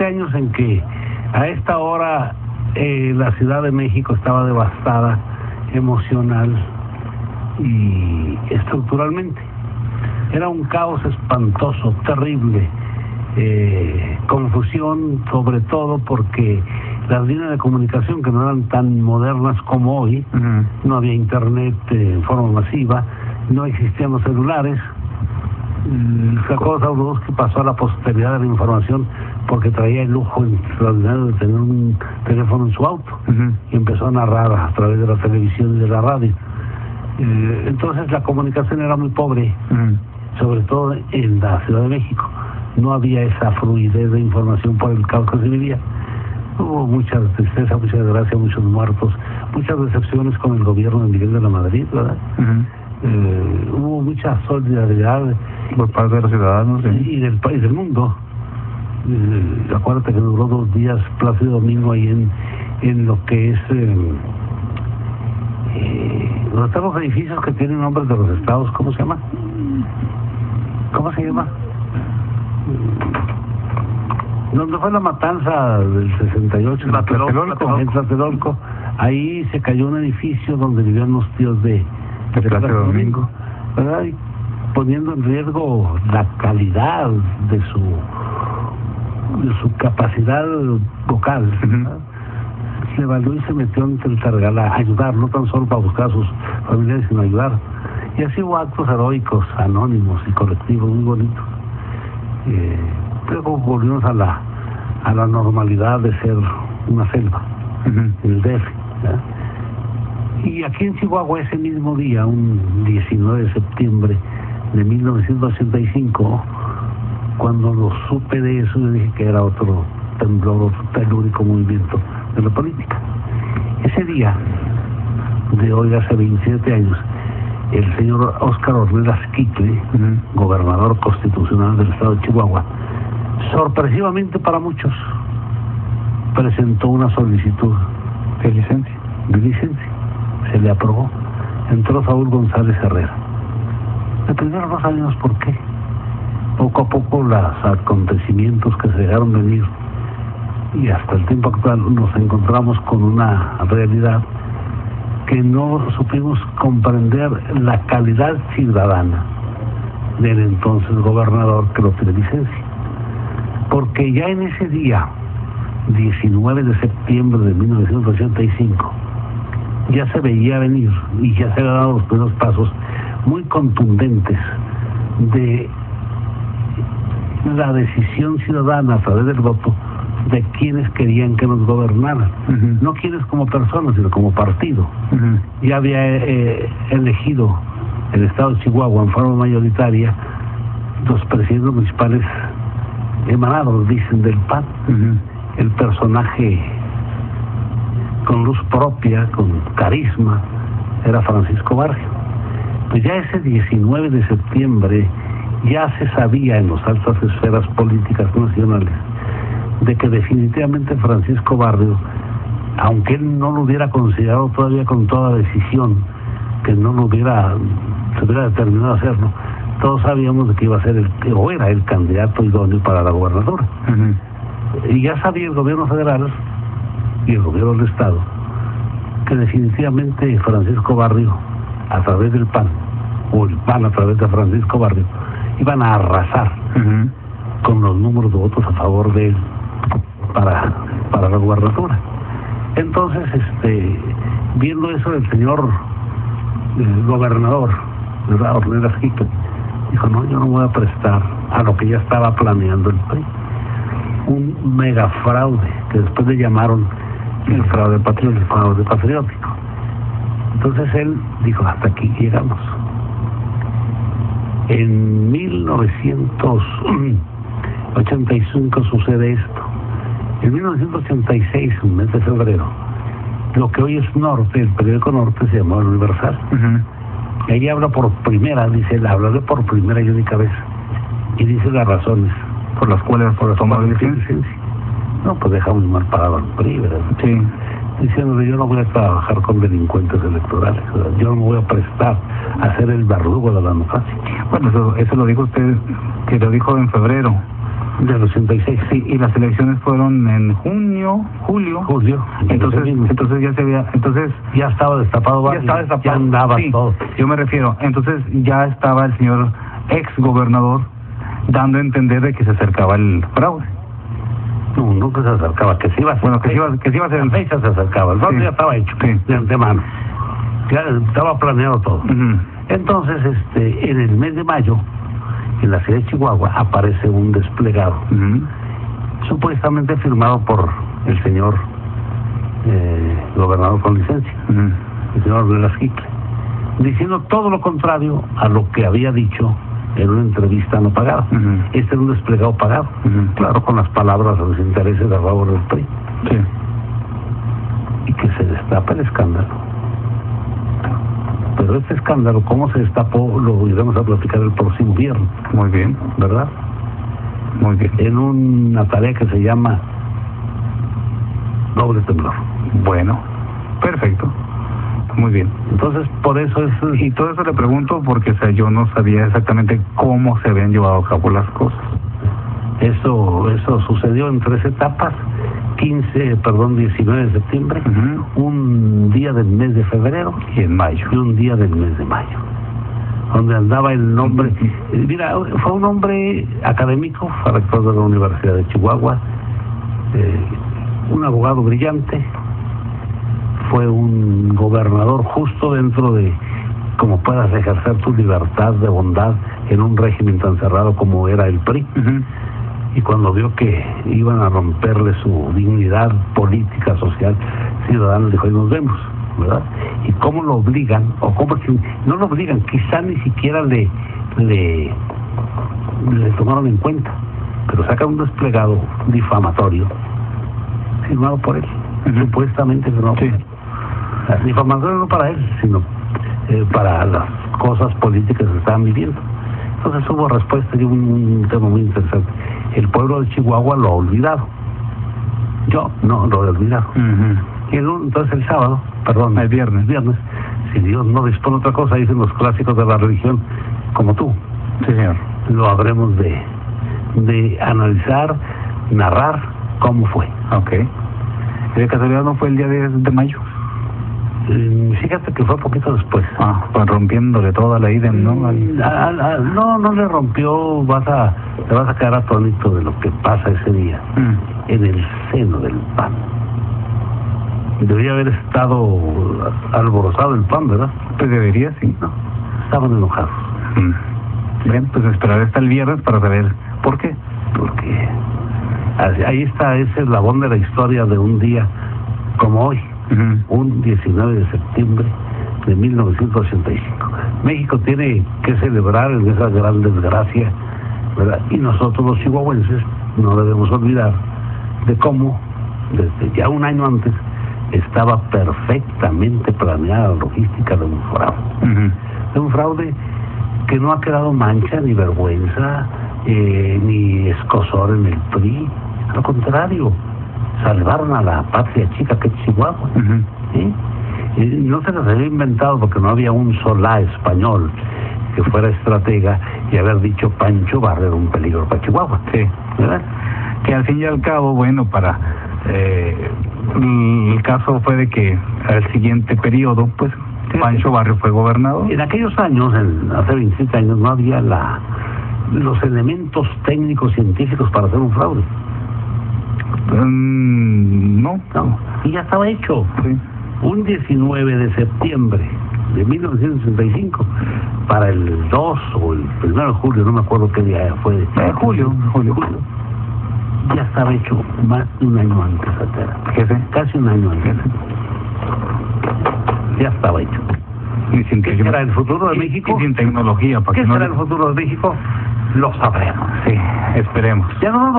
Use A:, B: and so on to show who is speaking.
A: 7 años en que a esta hora la Ciudad de México estaba devastada emocional y estructuralmente. Era un caos espantoso, terrible, confusión, sobre todo porque las líneas de comunicación, que no eran tan modernas como hoy, no había internet en forma masiva, no existían los celulares. Jacobo Zabludowski pasó a la posteridad de la información porque traía el lujo extraordinario de tener un teléfono en su auto y empezó a narrar a través de la televisión y de la radio. Entonces la comunicación era muy pobre, sobre todo en la Ciudad de México. No había esa fluidez de información por el caos que se vivía. Hubo mucha tristeza, mucha desgracia, muchos muertos, muchas decepciones con el gobierno de Miguel de la Madrid, ¿verdad? Hubo mucha solidaridad
B: por parte de los ciudadanos
A: y del país, del mundo. Acuérdate que duró 2 días Plácido Domingo ahí en lo que es donde están los edificios que tienen nombres de los estados. ¿Cómo se llama? Donde fue la matanza del 68 en Tlatelolco. Ahí se cayó un edificio donde vivían los tíos de Plácido Domingo, ¿verdad? Y poniendo en riesgo la calidad de su capacidad vocal. Se evaluó y se metió entre el Targal a ayudar, no tan solo para buscar a sus familiares, sino ayudar. Y así hubo actos heroicos, anónimos y colectivos muy bonitos. Luego volvimos a la normalidad de ser una selva, en el DF, ¿verdad? Y aquí en Chihuahua, ese mismo día, un 19 de septiembre de 1985, cuando lo supe de eso, yo dije que era otro temblor, otro telúrico movimiento de la política. Ese día de hoy, hace 27 años, el señor Óscar Ornelas Quicle, gobernador constitucional del estado de Chihuahua, sorpresivamente para muchos, presentó una solicitud de licencia. Se le aprobó. Entró Saúl González Herrera. De primero no sabíamos por qué. Poco a poco los acontecimientos que se dejaron venir y hasta el tiempo actual nos encontramos con una realidad que no supimos comprender la calidad ciudadana del entonces gobernador que lo tiene licencia. Porque ya en ese día, 19 de septiembre de 1985, ya se veía venir y ya se habían dado los primeros pasos muy contundentes de la decisión ciudadana a través del voto de quienes querían que nos gobernaran, no quienes como personas, sino como partido. Ya había elegido el estado de Chihuahua en forma mayoritaria los presidentes municipales emanados, dicen, del PAN. El personaje con luz propia, con carisma, era Francisco Barrio. Pues ya ese 19 de septiembre ya se sabía en las altas esferas políticas nacionales de que definitivamente Francisco Barrio, aunque él no lo hubiera considerado todavía con toda decisión, que no se hubiera determinado a hacerlo, todos sabíamos de que iba a ser era el candidato idóneo para la gobernatura. Y ya sabía el gobierno federal y el gobierno del estado que definitivamente Francisco Barrio, a través del PAN, o el PAN a través de Francisco Barrio, iban a arrasar con los números de votos a favor de él para la gubernatura. Entonces, viendo eso, el señor gobernador, ¿verdad?, Ornelas Quicle, dijo: no, yo no voy a prestar a lo que ya estaba planeando el PRI, un mega fraude que después le llamaron el fraude patriótico. Entonces él dijo: hasta aquí llegamos. En 1985 sucede esto. En 1986, un mes de febrero, lo que hoy es Norte, el periódico Norte, se llamó El Universal. Y ahí habla por primera, dice, hablaré por primera y única vez. Y dice las razones
B: por las cuales por la toma de licencia.
A: No, pues dejamos mal parado al PRI, ¿verdad?
B: Sí.
A: Diciéndole: yo no voy a trabajar con delincuentes electorales, ¿verdad? Yo no me voy a prestar a ser el verdugo de la democracia.
B: Bueno, eso lo dijo usted, que lo dijo en febrero.
A: Del 86.
B: Sí, y las elecciones fueron en julio. Entonces
A: ya estaba destapado. Ya andaba
B: sí,
A: todo.
B: Yo me refiero, entonces ya estaba el señor ex gobernador dando a entender de que se acercaba el fraude.
A: No, nunca se acercaba, que se iba a hacer.
B: Bueno, que se iba a hacer
A: el fecha se acercaba, el fraude
B: sí,
A: ya estaba hecho,
B: sí,
A: de antemano. Ya estaba planeado todo. Entonces, en el mes de mayo, en la ciudad de Chihuahua, aparece un desplegado, supuestamente firmado por el señor gobernador con licencia, el señor Velasquicle, diciendo todo lo contrario a lo que había dicho en una entrevista no pagada. Este era un desplegado pagado, claro, con las palabras a los intereses a favor del PRI.
B: Sí.
A: Y que se destapa el escándalo. Pero este escándalo, ¿cómo se destapó? Lo iremos a platicar el próximo viernes.
B: Muy bien.
A: ¿Verdad?
B: Muy bien.
A: En una tarea que se llama Doble Temblor.
B: Bueno, perfecto. Muy bien.
A: Entonces, por eso es...
B: Y todo eso le pregunto porque, o sea, yo no sabía exactamente cómo se habían llevado a cabo las cosas.
A: Eso sucedió en 3 etapas. 19 de septiembre, un día del mes de febrero
B: y en mayo.
A: Y un día del mes de mayo. Donde andaba el nombre... Mira, fue un hombre académico, fue rector de la Universidad de Chihuahua, un abogado brillante, fue un gobernador justo dentro de cómo puedas ejercer tu libertad de bondad en un régimen tan cerrado como era el PRI. Y cuando vio que iban a romperle su dignidad política, social, ciudadana, dijo, y nos vemos, ¿verdad? Y cómo lo obligan, o cómo que no lo obligan, quizá ni siquiera le tomaron en cuenta, pero saca un desplegado difamatorio firmado por él, supuestamente firmado por él. Difamatorio no para él, sino para las cosas políticas que estaban viviendo. Entonces hubo respuesta y un tema muy interesante. El pueblo de Chihuahua lo ha olvidado. Yo no lo he olvidado. Y entonces el sábado, perdón, el viernes, si Dios no dispone otra cosa, dicen los clásicos de la religión, como tú,
B: sí, señor,
A: lo habremos de analizar, narrar cómo fue.
B: Ok. ¿Y de casualidad no fue el día de mayo?
A: Fíjate que fue poquito después.
B: Pues rompiéndole toda la idea, ¿no?
A: No le rompió, te vas a quedar atónito de lo que pasa ese día en el seno del PAN. Debería haber estado alborozado el PAN, ¿verdad?
B: Pues debería, sí.
A: No, estaban enojados.
B: Bien, pues esperaré hasta el viernes para saber por qué.
A: Porque ahí está ese eslabón de la historia de un día como hoy. Un 19 de septiembre de 1985. México tiene que celebrar en esa gran desgracia, ¿verdad? Y nosotros los chihuahuenses no debemos olvidar de cómo desde ya un año antes estaba perfectamente planeada la logística de un fraude. De un fraude que no ha quedado mancha ni vergüenza ni escozor en el PRI. Al contrario, salvaron a la patria chica que es Chihuahua. ¿Sí? Y no se las había inventado porque no había un solá español que fuera estratega y haber dicho Pancho Barra era un peligro para Chihuahua.
B: Sí.
A: ¿Verdad?
B: Que al fin y al cabo, bueno, el caso fue de que al siguiente periodo, pues, Pancho Barrio fue gobernador.
A: En aquellos años, hace 27 años, no había los elementos técnicos científicos para hacer un fraude.
B: No.
A: Y ya estaba hecho.
B: Sí.
A: Un 19 de septiembre de 1965 para el 2 o el 1 de julio, no me acuerdo qué día fue.
B: Julio.
A: Ya estaba hecho más de un año antes,
B: jefe.
A: Casi un año antes. Ya estaba hecho. ¿Qué será el futuro de México?
B: Y sin tecnología.
A: ¿Qué será el futuro de México? Lo sabremos.
B: Sí, esperemos.
A: Ya no